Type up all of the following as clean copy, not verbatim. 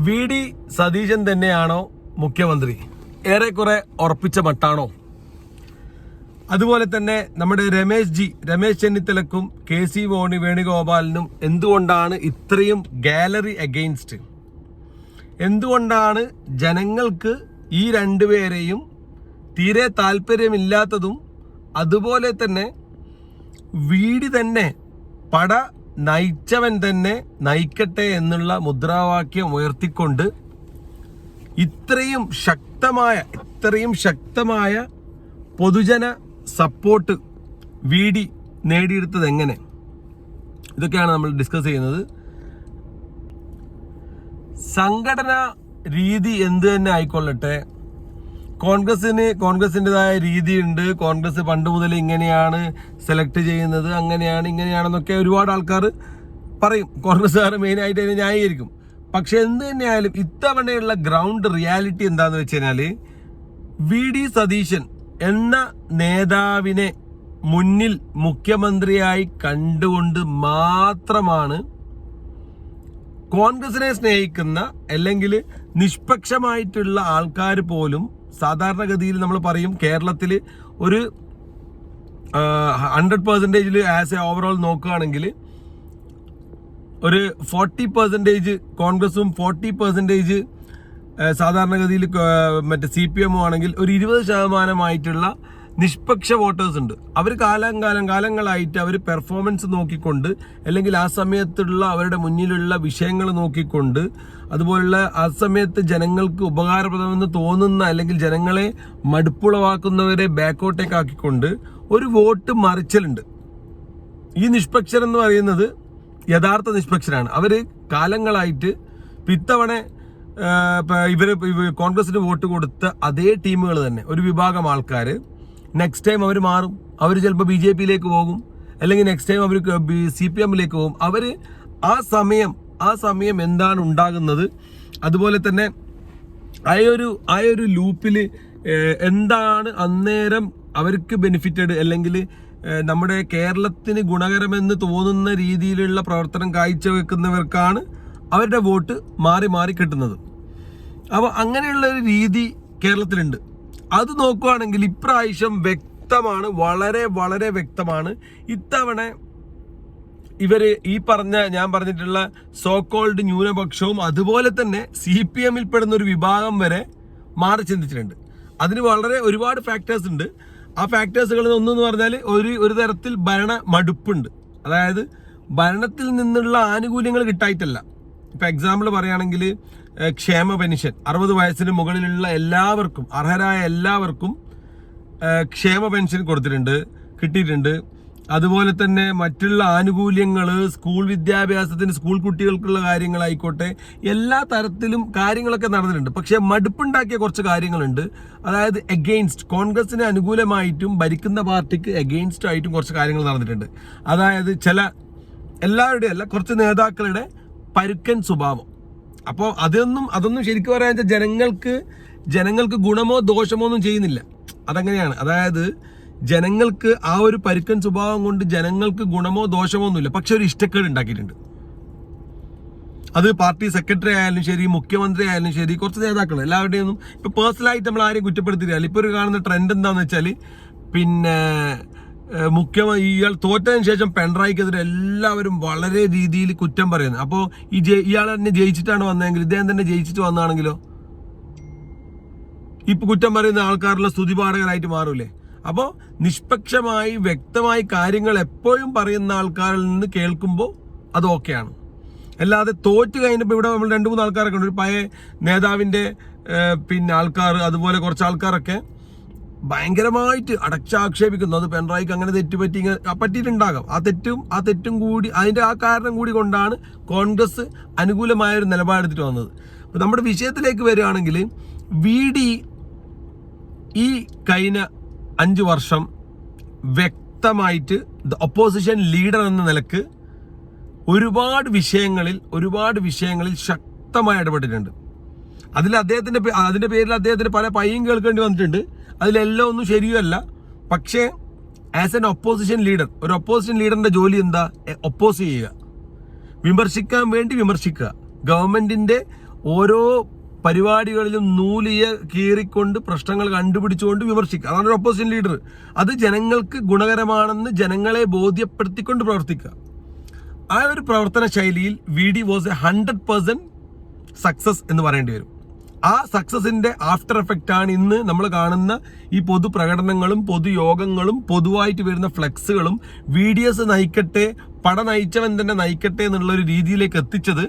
VD. Satheesan തന്നെയാണോ മുഖ്യമന്ത്രി? ഏറെക്കുറെ ഉറപ്പിച്ച മട്ടാണോ? അതുപോലെ തന്നെ നമ്മുടെ രമേശ് ചെന്നിത്തലക്കും കെ.സി. വേണുഗോപാലിനും എന്തുകൊണ്ടാണ് ഇത്രയും ഗാലറി അഗെയിൻസ്റ്റ്? എന്തുകൊണ്ടാണ് ജനങ്ങൾക്ക് ഈ രണ്ടുപേരെയും തീരെ താല്പര്യമില്ലാത്തതും? അതുപോലെ തന്നെ വി.ഡി. തന്നെ പട നയിച്ചവൻ തന്നെ നയിക്കട്ടെ എന്നുള്ള മുദ്രാവാക്യം ഉയർത്തിക്കൊണ്ട് ഇത്രയും ശക്തമായ പൊതുജന സപ്പോർട്ട് വി.ഡി. നേടിയെടുത്തത് എങ്ങനെ? ഇതൊക്കെയാണ് നമ്മൾ ഡിസ്കസ് ചെയ്യുന്നത്. സംഘടനാ രീതി എന്ത് തന്നെ ആയിക്കൊള്ളട്ടെ, കോൺഗ്രസിൻ്റെതായ രീതിയുണ്ട്. കോൺഗ്രസ് പണ്ട് മുതൽ ഇങ്ങനെയാണ് സെലക്ട് ചെയ്യുന്നത്, അങ്ങനെയാണ് ഇങ്ങനെയാണെന്നൊക്കെ ഒരുപാട് ആൾക്കാർ പറയും. കോൺഗ്രസ്സുകാർ മെയിനായിട്ട് അതിനെ ന്യായീകരിക്കും. പക്ഷെ എന്ത് തന്നെയായാലും ഇത്തവണയുള്ള ഗ്രൗണ്ട് റിയാലിറ്റി എന്താന്ന് വെച്ച് കഴിഞ്ഞാൽ, വി.ഡി. സതീശൻ എന്ന നേതാവിനെ മുന്നിൽ മുഖ്യമന്ത്രിയായി കണ്ടുകൊണ്ട് മാത്രമാണ് കോൺഗ്രസിനെ സ്നേഹിക്കുന്ന അല്ലെങ്കിൽ നിഷ്പക്ഷമായിട്ടുള്ള ആൾക്കാർ പോലും, സാധാരണഗതിയിൽ നമ്മൾ പറയും കേരളത്തിൽ ഒരു 100% ആസ് എ ഓവറോൾ നോക്കുകയാണെങ്കിൽ ഒരു 40% കോൺഗ്രസും 40% സാധാരണഗതിയിൽ മറ്റേ CPM ആണെങ്കിൽ ഒരു 20% നിഷ്പക്ഷ വോട്ടേഴ്സ് ഉണ്ട്. അവർ കാലങ്ങളായിട്ട് അവർ പെർഫോമൻസ് നോക്കിക്കൊണ്ട്, അല്ലെങ്കിൽ ആ സമയത്തുള്ള അവരുടെ മുന്നിലുള്ള വിഷയങ്ങൾ നോക്കിക്കൊണ്ട്, അതുപോലുള്ള ആ സമയത്ത് ജനങ്ങൾക്ക് ഉപകാരപ്രദമെന്ന് തോന്നുന്ന അല്ലെങ്കിൽ ജനങ്ങളെ മടുപ്പുളവാക്കുന്നവരെ ബാക്കോട്ടേക്ക് ആക്കിക്കൊണ്ട് ഒരു വോട്ട് മറിച്ചലുണ്ട്. ഈ നിഷ്പക്ഷർ എന്ന് പറയുന്നത് യഥാർത്ഥ നിഷ്പക്ഷരാണ്. അവർ കാലങ്ങളായിട്ട് ഇത്തവണ കോൺഗ്രസിന് വോട്ട് കൊടുത്ത അതേ ടീമുകൾ തന്നെ, ഒരു വിഭാഗം ആൾക്കാർ നെക്സ്റ്റ് ടൈം അവർ മാറും. അവർ ചിലപ്പോൾ BJP-യിലേക്ക് പോകും, അല്ലെങ്കിൽ നെക്സ്റ്റ് ടൈം അവർ CPM-ലേക്ക് പോകും. അവർ ആ സമയം എന്താണ് ഉണ്ടാകുന്നത്, അതുപോലെ തന്നെ ആ ഒരു ലൂപ്പിൽ എന്താണ് അന്നേരം അവർക്ക് ബെനിഫിറ്റഡ്, അല്ലെങ്കിൽ നമ്മുടെ കേരളത്തിന് ഗുണകരമെന്ന് തോന്നുന്ന രീതിയിലുള്ള പ്രവർത്തനം കാഴ്ചവെക്കുന്നവർക്കാണ് അവരുടെ വോട്ട് മാറി കിട്ടുന്നത്. അപ്പോൾ അങ്ങനെയുള്ള ഒരു രീതി കേരളത്തിലുണ്ട്. അത് നോക്കുകയാണെങ്കിൽ ഇപ്രാവശ്യം വ്യക്തമാണ്, വളരെ വ്യക്തമാണ്. ഇത്തവണ ഇവര് ഈ ഞാൻ പറഞ്ഞിട്ടുള്ള സോ കോൾഡ് ന്യൂനപക്ഷവും അതുപോലെ തന്നെ CPM-ൽ പെടുന്ന ഒരു വിഭാഗം വരെ മാറി ചിന്തിച്ചിട്ടുണ്ട്. അതിന് ഒരുപാട് ഫാക്ടേഴ്സ് ഉണ്ട്. ആ ഫാക്ടേഴ്സുകളിൽ ഒന്നെന്ന് പറഞ്ഞാൽ ഒരു തരത്തിൽ ഭരണ മടുപ്പുണ്ട്. അതായത് ഭരണത്തിൽ നിന്നുള്ള ആനുകൂല്യങ്ങൾ കിട്ടായിട്ടല്ല. ഇപ്പം എക്സാമ്പിൾ പറയുകയാണെങ്കിൽ ക്ഷേമ പെൻഷൻ 60 വയസ്സിന് മുകളിലുള്ള എല്ലാവർക്കും, അർഹരായ എല്ലാവർക്കും ക്ഷേമ പെൻഷൻ കിട്ടിയിട്ടുണ്ട്. അതുപോലെ തന്നെ മറ്റുള്ള ആനുകൂല്യങ്ങൾ, സ്കൂൾ വിദ്യാഭ്യാസത്തിന്, സ്കൂൾ കുട്ടികൾക്കുള്ള കാര്യങ്ങളായിക്കോട്ടെ, എല്ലാ തരത്തിലും കാര്യങ്ങളൊക്കെ നടന്നിട്ടുണ്ട്. പക്ഷേ മടുപ്പുണ്ടാക്കിയ കുറച്ച് കാര്യങ്ങളുണ്ട്. അതായത് എഗെയിൻസ്റ്റ്, കോൺഗ്രസിന് അനുകൂലമായിട്ടും ഭരിക്കുന്ന പാർട്ടിക്ക് എഗെയിൻസ്റ്റ് ആയിട്ടും കുറച്ച് കാര്യങ്ങൾ നടന്നിട്ടുണ്ട്. അതായത് എല്ലാവരുടെയും അല്ല, കുറച്ച് നേതാക്കളുടെ പരുക്കൻ സ്വഭാവം. അപ്പോൾ അതൊന്നും ശരിക്കും പറയാൻ ജനങ്ങൾക്ക് ഗുണമോ ദോഷമോ ഒന്നും ചെയ്യുന്നില്ല. അതങ്ങനെയാണ്. അതായത് ജനങ്ങൾക്ക് ആ ഒരു പരുക്കൻ സ്വഭാവം കൊണ്ട് ജനങ്ങൾക്ക് ഗുണമോ ദോഷമോ ഒന്നുമില്ല, പക്ഷെ ഒരു ഇഷ്ടക്കേട് ഉണ്ടാക്കിയിട്ടുണ്ട്. അത് പാർട്ടി സെക്രട്ടറി ആയാലും ശരി, മുഖ്യമന്ത്രി ആയാലും ശരി, കുറച്ച് നേതാക്കൾ എല്ലാവരുടെയും ഒന്നും ഇപ്പൊ പേഴ്സണലായിട്ട് നമ്മൾ ആരെയും കുറ്റപ്പെടുത്തില്ല. ഇപ്പൊ ഒരു കാണുന്ന ട്രെൻഡ് എന്താണെന്ന് വെച്ചാൽ, പിന്നെ ഇയാൾ തോറ്റതിന് ശേഷം പിണറായിക്കെതിരെ എല്ലാവരും വളരെ രീതിയിൽ കുറ്റം പറയുന്നത്. അപ്പോൾ ഇയാൾ തന്നെ ജയിച്ചിട്ടാണ് വന്നതെങ്കിൽ, ഇദ്ദേഹം തന്നെ ജയിച്ചിട്ട് വന്നാണെങ്കിലോ ഇപ്പൊ കുറ്റം പറയുന്ന ആൾക്കാരുള്ള സ്തുതിപാഠകരായിട്ട് മാറൂലേ? അപ്പോൾ നിഷ്പക്ഷമായി വ്യക്തമായി കാര്യങ്ങൾ എപ്പോഴും പറയുന്ന ആൾക്കാരിൽ നിന്ന് കേൾക്കുമ്പോൾ അത് ഓക്കെയാണ്. അല്ലാതെ തോറ്റ് കഴിഞ്ഞപ്പോൾ ഇവിടെ നമ്മൾ 2-3 ആൾക്കാരൊക്കെ ഉണ്ട്. ഒരു പഴയ നേതാവിന്റെ ആൾക്കാർ, അതുപോലെ കുറച്ച് ആൾക്കാരൊക്കെ ഭയങ്കരമായിട്ട് അടച്ചാക്ഷേപിക്കുന്നു. അത് പിണറായിക്ക് അങ്ങനെ പറ്റിയിട്ടുണ്ടാകാം. ആ തെറ്റും കൂടി, അതിന്റെ ആ കാരണം കൂടി കൊണ്ടാണ് കോൺഗ്രസ് അനുകൂലമായ ഒരു നിലപാടെടുത്തിട്ട് വന്നത്. അപ്പൊ നമ്മുടെ വിഷയത്തിലേക്ക് വരികയാണെങ്കിൽ, വി.ഡി. ഈ കഴിഞ്ഞ 5 വർഷം വ്യക്തമായിട്ട് ഒപ്പോസിഷൻ ലീഡർ എന്ന നിലക്ക് ഒരുപാട് വിഷയങ്ങളിൽ ശക്തമായി ഇടപെട്ടിട്ടുണ്ട്. അതിന്റെ പേരിൽ അദ്ദേഹത്തിന് പല പയ്യും കേൾക്കേണ്ടി വന്നിട്ടുണ്ട്. അതിലെല്ലാം ഒന്നും ശരിയല്ല. പക്ഷേ ആസ് എൻ ഒപ്പോസിഷൻ ലീഡർ, ഒരു ഒപ്പോസിഷൻ ലീഡറിന്റെ ജോലി എന്താ? ഒപ്പോസ് ചെയ്യുക, വിമർശിക്കാൻ വേണ്ടി വിമർശിക്കുക, ഗവൺമെന്റിന്റെ ഓരോ പരിപാടികളിലും നൂലിയ കീറിക്കൊണ്ട് പ്രശ്നങ്ങൾ കണ്ടുപിടിച്ചുകൊണ്ട് വിമർശിക്കുക. അതാണ് ഒരു ഒപ്പോസിഷൻ ലീഡർ. അത് ജനങ്ങൾക്ക് ഗുണകരമാണെന്ന് ജനങ്ങളെ ബോധ്യപ്പെടുത്തിക്കൊണ്ട് പ്രവർത്തിക്കുക. ആ ഒരു പ്രവർത്തന ശൈലിയിൽ VD വാസ് എ 100% സക്സസ് എന്ന് പറയേണ്ടി വരും. ആ സക്സസിന്റെ ആഫ്റ്റർ എഫക്റ്റ് ആണ് ഇന്ന് നമ്മൾ കാണുന്ന ഈ പൊതുപ്രകടനങ്ങളും പൊതുയോഗങ്ങളും പൊതുവായിട്ട് വരുന്ന ഫ്ലെക്സുകളും. VDS നയിക്കട്ടെ, പട നയിച്ചവൻ തന്നെ നയിക്കട്ടെ എന്നുള്ള ഒരു രീതിയിലേക്ക് എത്തിച്ചത്.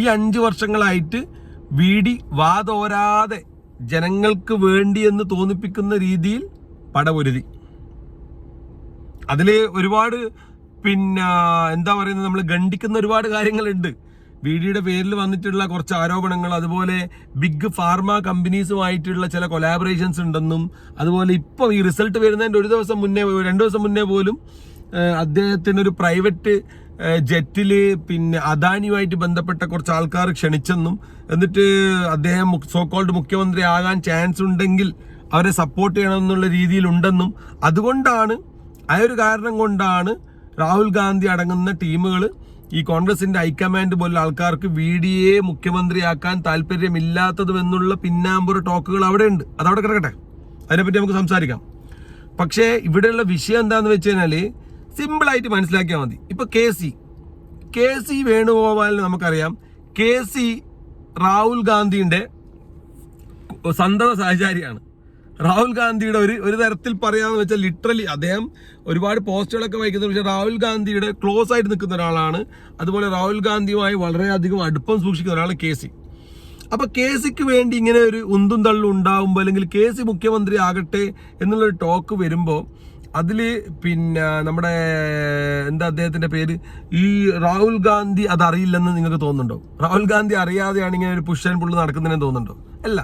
ഈ 5 വർഷങ്ങളായിട്ട് VD വാതോരാതെ ജനങ്ങൾക്ക് വേണ്ടിയെന്ന് തോന്നിപ്പിക്കുന്ന രീതിയിൽ പടപൊരുതി. അതിൽ ഒരുപാട് എന്താ പറയുന്നത്, നമ്മൾ ഖണ്ഡിക്കുന്ന ഒരുപാട് കാര്യങ്ങളുണ്ട്. VDയുടെ പേരിൽ വന്നിട്ടുള്ള കുറച്ച് ആരോപണങ്ങൾ, അതുപോലെ ബിഗ് ഫാർമ കമ്പനീസുമായിട്ടുള്ള ചില കൊലാബറേഷൻസ് ഉണ്ടെന്നും, അതുപോലെ ഇപ്പോൾ ഈ റിസൾട്ട് വരുന്നതിൻ്റെ 2 ദിവസം മുന്നേ പോലും അദ്ദേഹത്തിനൊരു പ്രൈവറ്റ് ജെറ്റിൽ അദാനിയുമായിട്ട് ബന്ധപ്പെട്ട കുറച്ച് ആൾക്കാർ ക്ഷണിച്ചെന്നും, എന്നിട്ട് അദ്ദേഹം സോക്കോൾഡ് മുഖ്യമന്ത്രി ആകാൻ ചാൻസ് ഉണ്ടെങ്കിൽ അവരെ സപ്പോർട്ട് ചെയ്യണമെന്നുള്ള രീതിയിലുണ്ടെന്നും, അതുകൊണ്ടാണ് ആ ഒരു കാരണം കൊണ്ടാണ് രാഹുൽ ഗാന്ധി അടങ്ങുന്ന ടീമുകൾ, ഈ കോൺഗ്രസിന്റെ ഹൈക്കമാൻഡ് പോലുള്ള ആൾക്കാർക്ക് VDയെ മുഖ്യമന്ത്രിയാക്കാൻ താല്പര്യമില്ലാത്തതുമെന്നുള്ള പിന്നാമ്പുറ ടോക്കുകൾ അവിടെ ഉണ്ട്. അതവിടെ കിടക്കട്ടെ, അതിനെപ്പറ്റി നമുക്ക് സംസാരിക്കാം. പക്ഷേ ഇവിടെയുള്ള വിഷയം എന്താണെന്ന് വെച്ച് കഴിഞ്ഞാൽ സിമ്പിളായിട്ട് മനസ്സിലാക്കിയാൽ മതി. ഇപ്പൊ KC വേണുഗോപാലിന് നമുക്കറിയാം. KC രാഹുൽ ഗാന്ധിയുടെ സന്തത സഹചാരിയാണ്. രാഹുൽ ഗാന്ധിയുടെ ഒരു തരത്തിൽ പറയാന്ന് വെച്ചാൽ ലിറ്ററലി അദ്ദേഹം ഒരുപാട് പോസ്റ്റുകളൊക്കെ വഹിക്കുന്നത്, പക്ഷേ രാഹുൽ ഗാന്ധിയുടെ ക്ലോസ് ആയിട്ട് നിൽക്കുന്ന ഒരാളാണ്. അതുപോലെ രാഹുൽ ഗാന്ധിയുമായി വളരെയധികം അടുപ്പം സൂക്ഷിക്കുന്ന ഒരാളാണ് KC. അപ്പൊ KCക്ക് വേണ്ടി ഇങ്ങനെ ഒരു ഉന്തും തള്ളും ഉണ്ടാവുമ്പോൾ, അല്ലെങ്കിൽ KC മുഖ്യമന്ത്രി ആകട്ടെ എന്നുള്ളൊരു ടോക്ക് വരുമ്പോൾ അതില് നമ്മുടെ അദ്ദേഹത്തിന്റെ പേര്, ഈ രാഹുൽ ഗാന്ധി അതറിയില്ലെന്ന് നിങ്ങൾക്ക് തോന്നുന്നുണ്ടോ? രാഹുൽ ഗാന്ധി അറിയാതെയാണ് ഇങ്ങനെ ഒരു പുഷ് ആൻഡ് പുള്ള് നടക്കുന്നതെന്ന് തോന്നുന്നുണ്ടോ? അല്ല.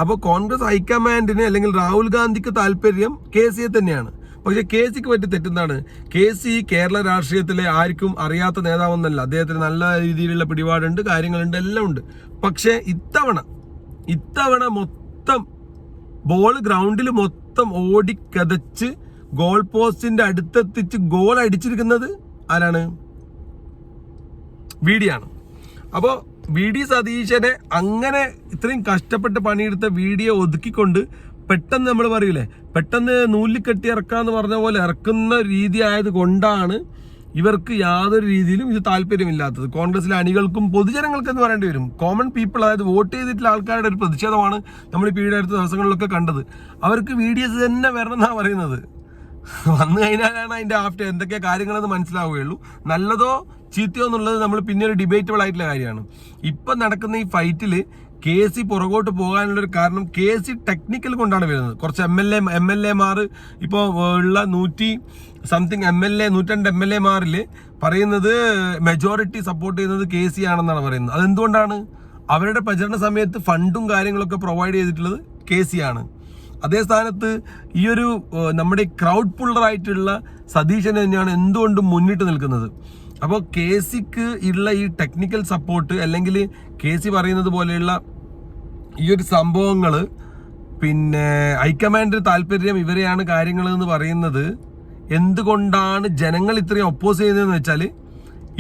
അപ്പോൾ കോൺഗ്രസ് ഹൈക്കമാൻഡിന് അല്ലെങ്കിൽ രാഹുൽ ഗാന്ധിക്ക് താല്പര്യം KCയെ തന്നെയാണ്. പക്ഷെ KCക്ക് പറ്റി തെറ്റെന്താണ്? KC കേരള രാഷ്ട്രീയത്തിലെ ആർക്കും അറിയാത്ത നേതാവൊന്നല്ല. അദ്ദേഹത്തിന് നല്ല രീതിയിലുള്ള പിടിപാടുണ്ട്, കാര്യങ്ങളുണ്ട്, എല്ലാം ഉണ്ട്. പക്ഷെ ഇത്തവണ മൊത്തം ബോൾ ഗ്രൗണ്ടിൽ മൊത്തം ഓടിക്കതച്ച് ഗോൾ പോസ്റ്റിന്റെ അടുത്തെത്തിച്ച് ഗോൾ അടിച്ചിരിക്കുന്നത് ആരാണ്? VDയാണ്. അപ്പോൾ VD സതീശനെ അങ്ങനെ ഇത്രയും കഷ്ടപ്പെട്ട് പണിയെടുത്ത VDയെ ഒതുക്കിക്കൊണ്ട് പെട്ടെന്ന് നമ്മൾ പറയൂലേ, പെട്ടെന്ന് നൂലിൽ കെട്ടി ഇറക്കാന്ന് പറഞ്ഞ പോലെ ഇറക്കുന്ന രീതി ആയത് കൊണ്ടാണ് ഇവർക്ക് യാതൊരു രീതിയിലും ഇത് താല്പര്യമില്ലാത്തത്. കോൺഗ്രസിലെ അണികൾക്കും പൊതുജനങ്ങൾക്ക് എന്ന് പറയേണ്ടി വരും. കോമൺ പീപ്പിൾ, അതായത് വോട്ട് ചെയ്തിട്ടുള്ള ആൾക്കാരുടെ ഒരു പ്രതിഷേധമാണ് നമ്മൾ ഈ അടുത്ത ദിവസങ്ങളിലൊക്കെ കണ്ടത്. അവർക്ക് VDS തന്നെ വരണം എന്നാണ് പറയുന്നത്. വന്നു കഴിഞ്ഞാലാണ് അതിന്റെ ആഫ്റ്റർ എന്തൊക്കെ കാര്യങ്ങളെന്ന് മനസ്സിലാവുകയുള്ളൂ. നല്ലതോ ചീത്തയോ എന്നുള്ളത് നമ്മൾ പിന്നെ ഒരു ഡിബേറ്റബിൾ ആയിട്ടുള്ള കാര്യമാണ്. ഇപ്പൊ നടക്കുന്ന ഈ ഫൈറ്റില് KC പുറകോട്ട് പോകാനുള്ളൊരു കാരണം KC ടെക്നിക്കൽ കൊണ്ടാണ് വരുന്നത്. കുറച്ച് MLA ഇപ്പോൾ ഉള്ള 100 MLA പറയുന്നത് മെജോറിറ്റി സപ്പോർട്ട് ചെയ്യുന്നത് KC ആണെന്നാണ് പറയുന്നത്. അതെന്തുകൊണ്ടാണ്? അവരുടെ പ്രചരണ സമയത്ത് ഫണ്ടും കാര്യങ്ങളൊക്കെ പ്രൊവൈഡ് ചെയ്തിട്ടുള്ളത് KC ആണ്. അതേ സ്ഥാനത്ത് ഈ ഒരു നമ്മുടെ ക്രൗഡ് പുള്ളറായിട്ടുള്ള സതീശൻ തന്നെയാണ് എന്തുകൊണ്ടും മുന്നിട്ട് നിൽക്കുന്നത്. അപ്പോൾ KCക്ക് ഉള്ള ഈ ടെക്നിക്കൽ സപ്പോർട്ട്, അല്ലെങ്കിൽ KC പറയുന്നത് പോലെയുള്ള ഈ ഒരു സംഭവങ്ങൾ, ഹൈക്കമാൻഡിന് താല്പര്യം ഇവരെയാണ് കാര്യങ്ങൾ എന്ന് പറയുന്നത്. എന്തുകൊണ്ടാണ് ജനങ്ങൾ ഇത്രയും ഒപ്പോസ് ചെയ്യുന്നതെന്ന് വെച്ചാൽ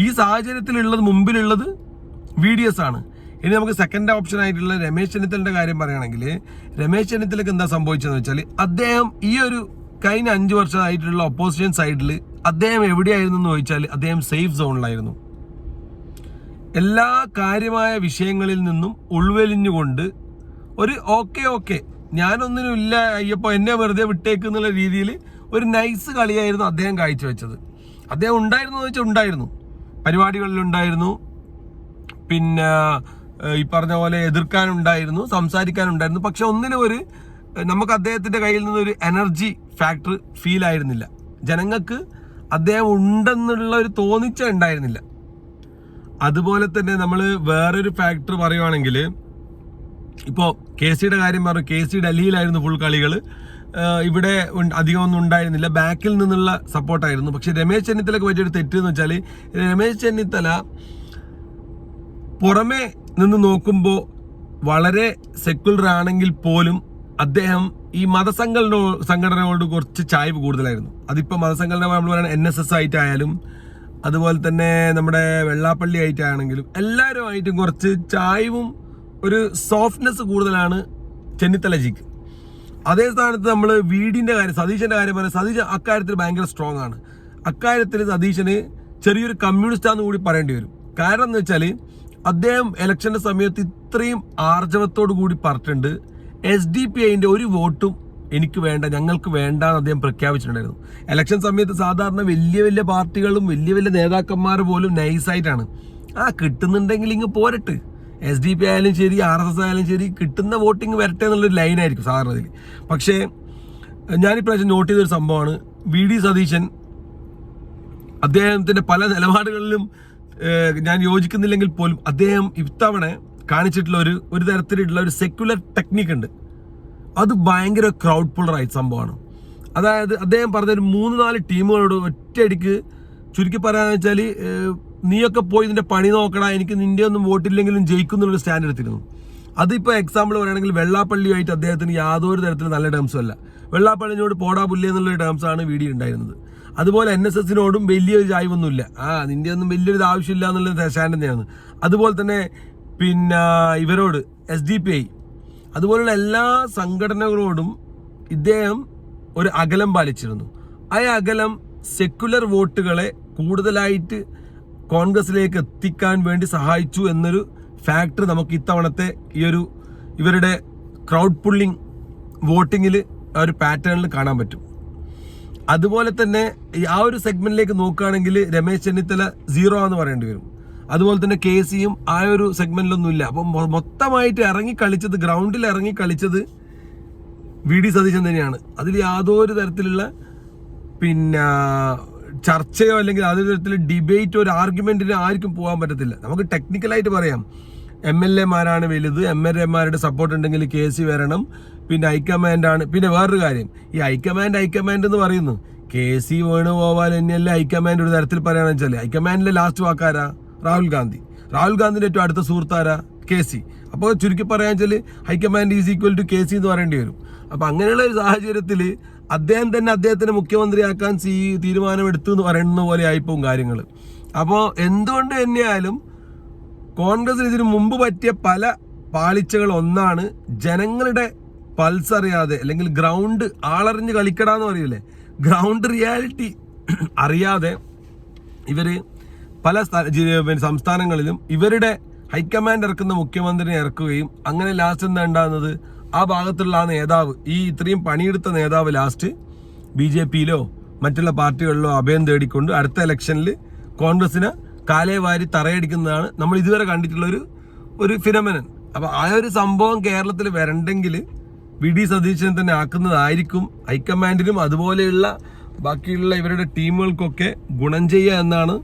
ഈ സാഹചര്യത്തിലുള്ളത്, മുമ്പിലുള്ളത് VDS ആണ്. ഇനി നമുക്ക് സെക്കൻഡ് ഓപ്ഷൻ ആയിട്ടുള്ള രമേശ് ചെന്നിത്തലിന്റെ കാര്യം പറയുകയാണെങ്കിൽ, രമേശ് ചെന്നിത്തലക്ക് എന്താ സംഭവിച്ചതെന്ന് വെച്ചാൽ, അദ്ദേഹം ഈ ഒരു കഴിഞ്ഞ 5 വർഷമായിട്ടുള്ള ഒപ്പോസിഷൻ സൈഡിൽ അദ്ദേഹം എവിടെയായിരുന്നു എന്ന് ചോദിച്ചാൽ അദ്ദേഹം സേഫ് സോണിലായിരുന്നു. എല്ലാ കാര്യമായ വിഷയങ്ങളിൽ നിന്നും ഉൾവലിഞ്ഞുകൊണ്ട് ഒരു ഓക്കെ ഞാനൊന്നിനും ഇല്ല, അയ്യപ്പോ എന്നെ വെറുതെ വിട്ടേക്കുന്നുള്ള രീതിയിൽ ഒരു നൈസ് കളിയായിരുന്നു അദ്ദേഹം കാഴ്ചവെച്ചത്. അദ്ദേഹം ഉണ്ടായിരുന്നു എന്ന് വെച്ചാൽ ഉണ്ടായിരുന്നു, പരിപാടികളിലുണ്ടായിരുന്നു, ഈ പറഞ്ഞ പോലെ എതിർക്കാനുണ്ടായിരുന്നു, സംസാരിക്കാനുണ്ടായിരുന്നു. പക്ഷെ ഒന്നിനും നമുക്ക് അദ്ദേഹത്തിന്റെ കയ്യിൽ നിന്നൊരു എനർജി ഫാക്ടർ ഫീൽ ആയിരുന്നില്ല. ജനങ്ങൾക്ക് അദ്ദേഹം ഉണ്ടെന്നുള്ള ഒരു തോന്നിച്ച ഉണ്ടായിരുന്നില്ല. അതുപോലെ തന്നെ നമ്മൾ വേറൊരു ഫാക്ടർ പറയുവാണെങ്കിൽ, ഇപ്പോൾ KCയുടെ കാര്യം പറഞ്ഞു. KC ഡൽഹിയിലായിരുന്നു ഫുൾ കളികൾ, ഇവിടെ അധികമൊന്നും ഉണ്ടായിരുന്നില്ല, ബാക്കിൽ നിന്നുള്ള സപ്പോർട്ടായിരുന്നു. പക്ഷെ രമേശ് ചെന്നിത്തലക്ക് പറ്റിയൊരു തെറ്റ് എന്ന് വെച്ചാൽ, രമേശ് ചെന്നിത്തല പുറമെ നിന്ന് നോക്കുമ്പോൾ വളരെ സെക്യുലർ ആണെങ്കിൽ പോലും അദ്ദേഹം ഈ സംഘടനയോട് കുറച്ച് ചായ്വ് കൂടുതലായിരുന്നു. അതിപ്പോൾ മതസംഘടന നമ്മൾ പറയുന്നത് NSS ആയിട്ടായാലും, അതുപോലെ തന്നെ നമ്മുടെ വെള്ളാപ്പള്ളി ആയിട്ടാണെങ്കിലും എല്ലാവരുമായിട്ടും കുറച്ച് ചായ്വും ഒരു സോഫ്റ്റ്നെസ് കൂടുതലാണ് ചെന്നിത്തലജിക്ക്. അതേ സ്ഥാനത്ത് നമ്മൾ വീടിൻ്റെ കാര്യം, സതീശൻ്റെ കാര്യം പറയാം. സതീശ് അക്കാര്യത്തിൽ ഭയങ്കര സ്ട്രോങ് ആണ്. അക്കാര്യത്തിൽ സതീശന് ചെറിയൊരു കമ്മ്യൂണിസ്റ്റാന്ന് കൂടി പറയേണ്ടി വരും. കാരണം എന്ന് വെച്ചാൽ അദ്ദേഹം ഇലക്ഷൻ്റെ സമയത്ത് ഇത്രയും ആർജവത്തോടു കൂടി പറഞ്ഞിട്ടുണ്ട്, SDPIൻ്റെ ഒരു വോട്ടും എനിക്ക് വേണ്ട, ഞങ്ങൾക്ക് വേണ്ട എന്ന് അദ്ദേഹം പ്രഖ്യാപിച്ചിട്ടുണ്ടായിരുന്നു. ഇലക്ഷൻ സമയത്ത് സാധാരണ വലിയ വലിയ പാർട്ടികളും വലിയ വലിയ നേതാക്കന്മാർ പോലും നൈസായിട്ടാണ് കിട്ടുന്നുണ്ടെങ്കിൽ ഇങ്ങ് പോരട്ട്, SDP ആയാലും ശരി RSS ആയാലും ശരി, കിട്ടുന്ന വോട്ടിങ് വരട്ടെ എന്നുള്ളൊരു ലൈനായിരിക്കും സാധാരണ അതിൽ. പക്ഷേ ഞാനിപ്രാവശ്യം നോട്ട് ചെയ്തൊരു സംഭവമാണ്, VD സതീശൻ അദ്ദേഹത്തിൻ്റെ പല നിലപാടുകളിലും ഞാൻ യോജിക്കുന്നില്ലെങ്കിൽ പോലും അദ്ദേഹം ഇത്തവണ കാണിച്ചിട്ടുള്ള ഒരു തരത്തിലുള്ള ഒരു സെക്യുലർ ടെക്നിക്ക് ഉണ്ട്. അത് ഭയങ്കര ക്രൗഡ് പുള്ളറായ സംഭവമാണ്. അതായത് അദ്ദേഹം പറഞ്ഞൊരു 3-4 ടീമുകളോട് ഒറ്റയടിക്ക് ചുരുക്കി പറയാന്ന് വെച്ചാൽ, നീയൊക്കെ പോയി ഇതിൻ്റെ പണി നോക്കടാ, എനിക്ക് നിൻ്റെ ഒന്നും വോട്ടില്ലെങ്കിലും ജയിക്കുന്നുള്ളൊരു സ്റ്റാൻഡ് എടുത്തിരുന്നു. അതിപ്പോൾ എക്സാമ്പിൾ പറയുകയാണെങ്കിൽ വെള്ളാപ്പള്ളിയുമായിട്ട് അദ്ദേഹത്തിന് യാതൊരു തരത്തിലും നല്ല ടേംസും അല്ല. വെള്ളാപ്പള്ളിനോട് പോടാ പുല്ല് എന്നുള്ളൊരു ടേംസാണ് VD ഉണ്ടായിരുന്നത്. അതുപോലെ NSSനോടും വലിയൊരു ചായ്വൊന്നുമില്ല, നിൻ്റെ ഒന്നും വലിയൊരു ആവശ്യമില്ല എന്നുള്ളത് സ്റ്റാൻഡ് തന്നെയാണ്. അതുപോലെ തന്നെ പിന്നെ ഇവരോട് SDPI അതുപോലുള്ള എല്ലാ സംഘടനകളോടും ഇദ്ദേഹം ഒരു അകലം പാലിച്ചിരുന്നു. ആ അകലം സെക്യുലർ വോട്ടുകളെ കൂടുതലായിട്ട് കോൺഗ്രസിലേക്ക് എത്തിക്കാൻ വേണ്ടി സഹായിച്ചു എന്നൊരു ഫാക്ടർ നമുക്ക് ഇത്തവണത്തെ ഇവരുടെ ക്രൗഡ് പുള്ളിങ് വോട്ടിങ്ങിൽ ആ ഒരു പാറ്റേണിൽ കാണാൻ പറ്റും. അതുപോലെ തന്നെ ആ ഒരു സെഗ്മെന്റിലേക്ക് നോക്കുകയാണെങ്കിൽ രമേശ് ചെന്നിത്തല 0 എന്ന് പറയേണ്ടി വരും. അതുപോലെ തന്നെ KCയും ആ ഒരു സെഗ്മെന്റിലൊന്നും ഇല്ല. അപ്പം മൊത്തമായിട്ട് ഇറങ്ങിക്കളിച്ചത്, ഗ്രൗണ്ടിൽ ഇറങ്ങിക്കളിച്ചത് VD സതീശൻ തന്നെയാണ്. അതിൽ യാതൊരു തരത്തിലുള്ള പിന്നെ ചർച്ചയോ അല്ലെങ്കിൽ യാതൊരു തരത്തിലുള്ള ഡിബേറ്റോ ഒരു ആർഗ്യുമെന്റിന് ആർക്കും പോകാൻ പറ്റത്തില്ല. നമുക്ക് ടെക്നിക്കലായിട്ട് പറയാം, MLAമാരാണ് വലുത്, MLAമാരുടെ സപ്പോർട്ട് ഉണ്ടെങ്കിൽ KC വരണം, പിന്നെ ഹൈക്കമാൻഡാണ്. പിന്നെ വേറൊരു കാര്യം, ഈ ഹൈക്കമാൻഡ് എന്ന് പറയുന്നു, KC വേണുഗോപാൽ തന്നെയല്ലേ ഹൈക്കമാൻഡ് ഒരു തരത്തിൽ പറയുകയാണെന്ന് വെച്ചാൽ, ഹൈക്കമാൻഡിലെ ലാസ്റ്റ് വാക്കാരാ? രാഹുൽ ഗാന്ധിന്റെ ഏറ്റവും അടുത്ത സുഹൃത്താരാ? KC. അപ്പോൾ ചുരുക്കി പറയാൻ വെച്ചാൽ high command is equal to KC എന്ന് പറയേണ്ടി വരും. അപ്പോൾ അങ്ങനെയുള്ള ഒരു സാഹചര്യത്തിൽ അദ്ദേഹം തന്നെ അദ്ദേഹത്തിന് മുഖ്യമന്ത്രിയാക്കാൻ തീരുമാനമെടുത്തു എന്ന് പറയുന്ന പോലെ ആയിപ്പോവും കാര്യങ്ങൾ. അപ്പോൾ എന്തുകൊണ്ട് തന്നെയായാലും കോൺഗ്രസിന് ഇതിനു മുമ്പ് പറ്റിയ പല പാളിച്ചകൾ ഒന്നാണ്, ജനങ്ങളുടെ പൾസ് അറിയാതെ അല്ലെങ്കിൽ ഗ്രൗണ്ട് ആളറിഞ്ഞ് കളിക്കടാന്ന് പറയൂലേ, ഗ്രൗണ്ട് റിയാലിറ്റി അറിയാതെ ഇവർ പല സംസ്ഥാനങ്ങളിലും ഇവരുടെ ഹൈക്കമാൻഡ് ഇറക്കുന്ന മുഖ്യമന്ത്രിനെ ഇറക്കുകയും അങ്ങനെ ലാസ്റ്റ് എന്താ ഉണ്ടാകുന്നത്, ആ ഭാഗത്തുള്ള ആ നേതാവ്, ഈ ഇത്രയും പണിയെടുത്ത നേതാവ് ലാസ്റ്റ് BJPയിലോ മറ്റുള്ള പാർട്ടികളിലോ അഭയം തേടിക്കൊണ്ട് അടുത്ത ഇലക്ഷനിൽ കോൺഗ്രസിന് കാലേ വാരി തറയടിക്കുന്നതാണ് നമ്മൾ ഇതുവരെ കണ്ടിട്ടുള്ള ഒരു ഫിനോമിനൻ. അപ്പോൾ ആ ഒരു സംഭവം കേരളത്തിൽ വരണ്ടെങ്കിൽ VD സതീശനെ തന്നെ ആക്കുന്നതായിരിക്കും ഹൈക്കമാൻഡിനും അതുപോലെയുള്ള ബാക്കിയുള്ള ഇവരുടെ ടീമുകൾക്കൊക്കെ ഗുണം ചെയ്യുക എന്നാണ്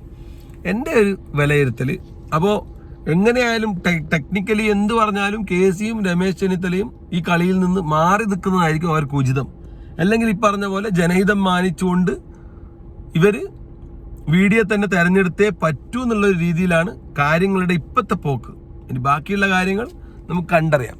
എൻ്റെ ഒരു വിലയിരുത്തൽ. അപ്പോൾ എങ്ങനെയായാലും ടെക്നിക്കലി എന്ത് പറഞ്ഞാലും KCയും രമേശ് ചെന്നിത്തലയും ഈ കളിയിൽ നിന്ന് മാറി നിൽക്കുന്നതായിരിക്കും അവർക്ക് ഉചിതം. അല്ലെങ്കിൽ ഈ പറഞ്ഞ പോലെ ജനഹിതം മാനിച്ചുകൊണ്ട് ഇവർ VD തന്നെ തെരഞ്ഞെടുത്തേ പറ്റൂ എന്നുള്ള രീതിയിലാണ് കാര്യങ്ങളുടെ ഇപ്പോഴത്തെ പോക്ക്. ഇനി ബാക്കിയുള്ള കാര്യങ്ങൾ നമുക്ക് കണ്ടറിയാം.